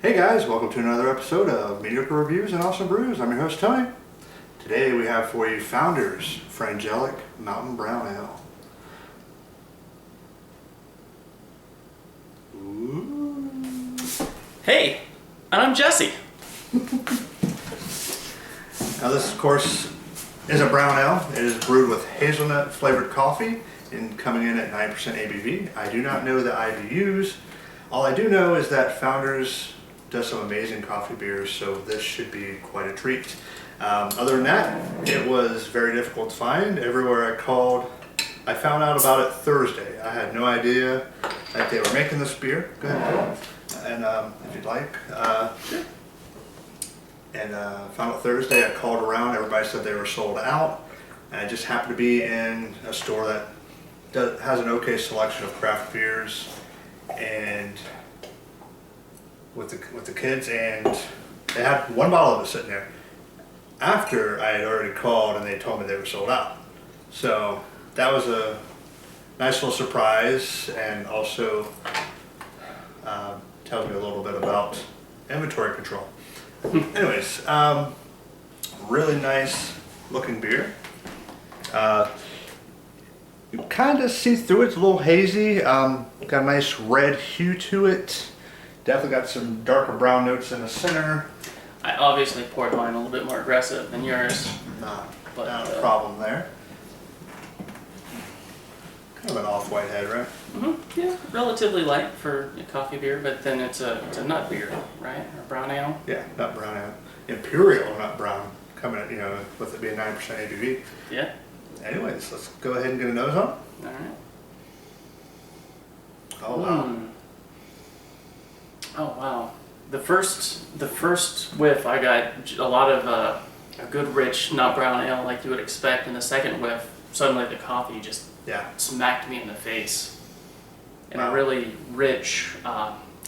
Hey guys, welcome to another episode of Mediocre Reviews and Awesome Brews. I'm your host Tony. Today we have for you Founders Frangelic Mountain Brown Ale. Ooh. Hey, I'm Jesse. Now this, of course, is a brown ale. It is brewed with hazelnut flavored coffee and coming in at 9% ABV. I do not know the IBUs. All I do know is that Founders does some amazing coffee beers, so this should be quite a treat. Other than that, it was very difficult to find. Everywhere I called, I found out about it Thursday. I had no idea that they were making this beer. Go ahead, and if you'd like. Sure. And found out Thursday. I called around. Everybody said they were sold out. And I just happened to be in a store that has an okay selection of craft beers, and with the kids, and they had one bottle of it sitting there after I had already called and they told me they were sold out. So that was a nice little surprise, and also tells me a little bit about inventory control. Anyways, really nice looking beer. You kind of see through it. It's a little hazy. Got a nice red hue to it. Definitely got some darker brown notes in the center. I obviously poured mine a little bit more aggressive than yours. Not a problem there. Kind of an off-white head, right? Mm-hmm. Yeah, relatively light for a coffee beer, but then it's a nut beer, right? Or brown ale. Yeah, nut brown ale. Imperial nut brown, coming at, with it being 9% ABV. Yeah. Anyways, let's go ahead and get a nose on. All right. Oh wow. Oh wow. The first whiff, I got a lot of a good rich nut brown ale like you would expect, and the second whiff, suddenly the coffee just smacked me in the face. And a really rich,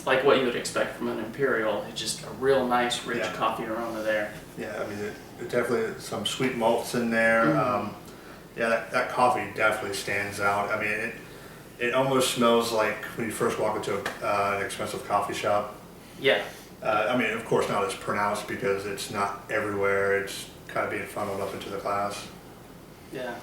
like what you would expect from an imperial. It's just a real nice rich coffee aroma there. Yeah, I mean, it definitely some sweet malts in there. That coffee definitely stands out. I mean, it almost smells like when you first walk into an expensive coffee shop. Yeah. I mean, of course, not as pronounced because it's not everywhere. It's kind of being funneled up into the glass. Yeah,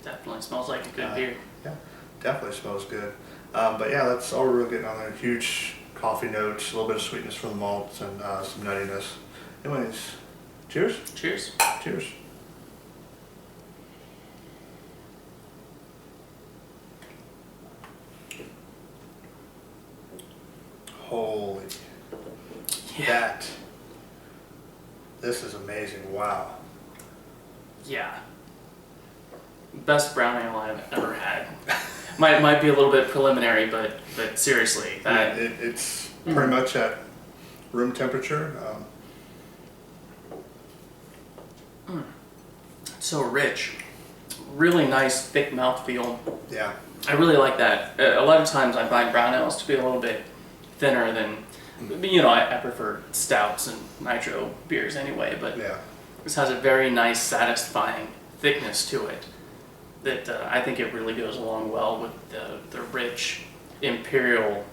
definitely smells like a good beer. Yeah, definitely smells good. But yeah, that's all we're really getting on there. Huge coffee notes, a little bit of sweetness from the malts, and some nuttiness. Anyways, cheers. Cheers. Cheers. Holy, this is amazing, wow. Yeah. Best brown ale I've ever had. might be a little bit preliminary, but seriously. It's pretty much at room temperature. So rich. Really nice, thick mouthfeel. Yeah. I really like that. A lot of times I find brown ales to be a little bit thinner than, I prefer stouts and nitro beers anyway, but this has a very nice, satisfying thickness to it that I think it really goes along well with the rich imperial,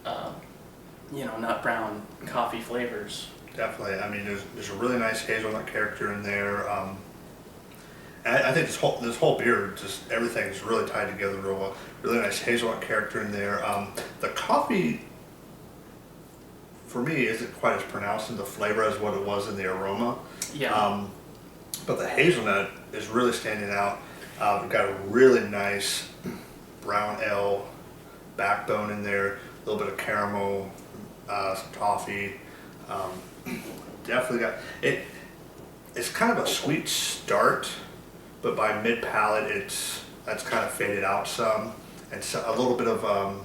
nut brown coffee flavors. Definitely. I mean, there's a really nice hazelnut character in there. I think this whole beer, just everything's really tied together real well. Really nice hazelnut character in there. The coffee, for me, isn't quite as pronounced in the flavor as what it was in the aroma. Yeah. But the hazelnut is really standing out. We've got a really nice brown ale backbone in there. A little bit of caramel, some toffee. Definitely got it. It's kind of a sweet start, but by mid palate, that's kind of faded out some, and so a little bit of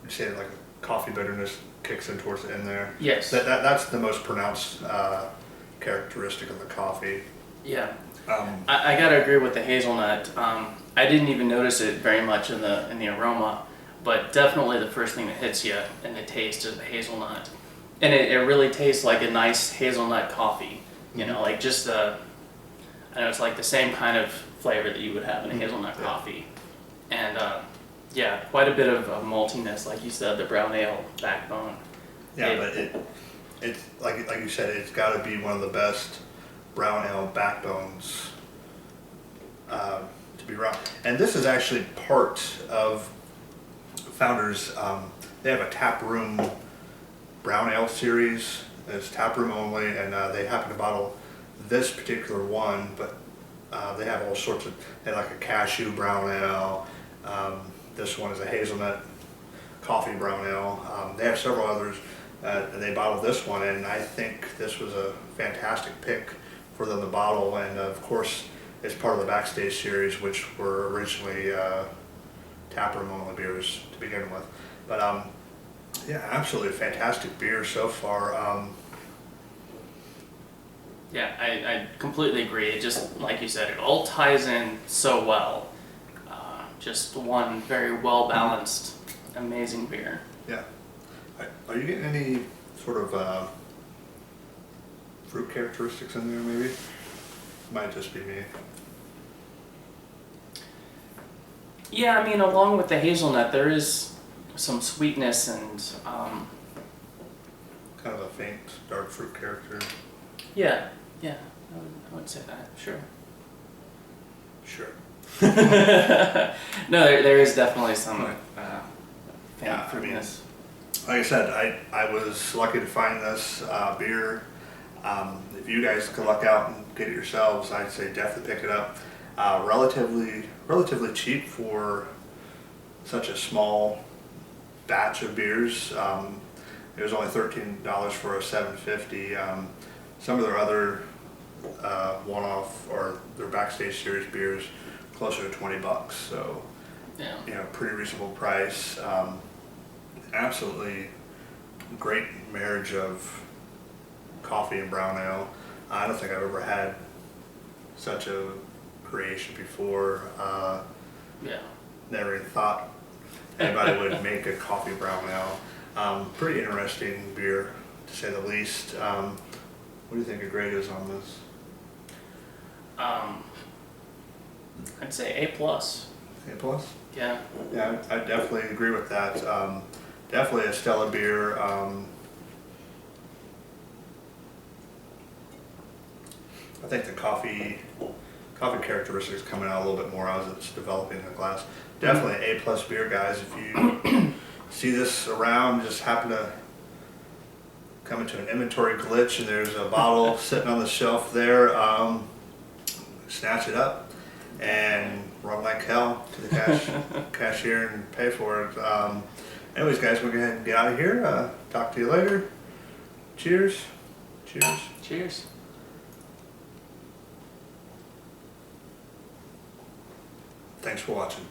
say like a coffee bitterness kicks in towards the end there. Yes. That's the most pronounced characteristic of the coffee. Yeah. I gotta agree with the hazelnut. I didn't even notice it very much in the aroma, but definitely the first thing that hits you in the taste is the hazelnut, and it really tastes like a nice hazelnut coffee. Like just I know it's like the same kind of flavor that you would have in a hazelnut coffee, and quite a bit of maltiness, like you said, the brown ale backbone. Yeah, but it's like you said, it's got to be one of the best brown ale backbones to be around. And this is actually part of Founders. They have a tap room brown ale series. It's tap room only, and they happen to bottle this particular one, but they have all sorts of. They have like a cashew brown ale. This one is a hazelnut coffee brown ale. They have several others. And they bottled this one, and I think this was a fantastic pick for them to bottle. And of course, it's part of the Backstage series, which were originally taproom only beers to begin with. But yeah, absolutely fantastic beer so far. Yeah, I completely agree. It just, like you said, it all ties in so well. Just one very well balanced, amazing beer. Yeah. Are you getting any sort of fruit characteristics in there, maybe? Might just be me. Yeah, I mean, along with the hazelnut, there is some sweetness and Kind of a faint dark fruit character. yeah, I would say that, sure. Sure. No, there is definitely some faint Yeah, I mean, fruitiness. like I said, I was lucky to find this beer. If you guys can luck out and get it yourselves, I'd say definitely pick it up. Relatively cheap for such a small batch of beers. It was only $13 for a 750. Some of their other one-off or their Backstage series beers closer to $20. So, Yeah. you know, pretty reasonable price. Absolutely great marriage of coffee and brown ale. I don't think I've ever had such a creation before. Yeah. Never even thought anybody would make a coffee brown ale. Pretty interesting beer, to say the least. What do you think your grade is on this? I'd say A plus. A plus? Yeah. Yeah, I definitely agree with that. Definitely a stellar beer. I think the coffee characteristics coming out a little bit more as it's developing in the glass. Definitely A plus beer, guys. If you see this around, just happen to come into an inventory glitch and there's a bottle sitting on the shelf there, snatch it up and run like hell to the cashier and pay for it. Anyways, guys, we're going to get out of here. Talk to you later. Cheers. Cheers. Cheers. Thanks for watching.